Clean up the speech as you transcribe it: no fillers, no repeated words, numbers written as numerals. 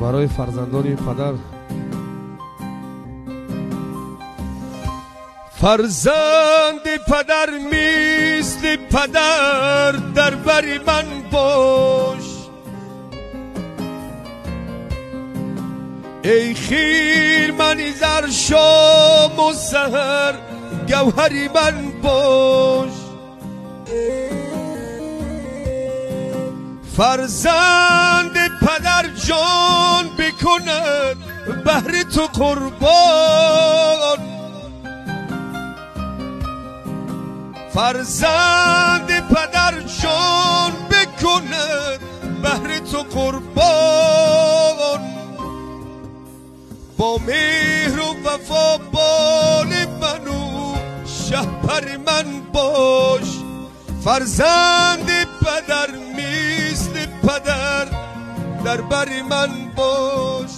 برای فرزندان پدر. فرزند پدر مثل پدر در بر من باش، ای خیر من زر شام و سحر گوهری من باش. فرزند پدر جان بکند بهر تو قربان، فرزند پدر جان بکند بهر تو قربان. با مهر و وفا بال منو شهپر من باش، فرزند پدر مثل پدر در بر من باش.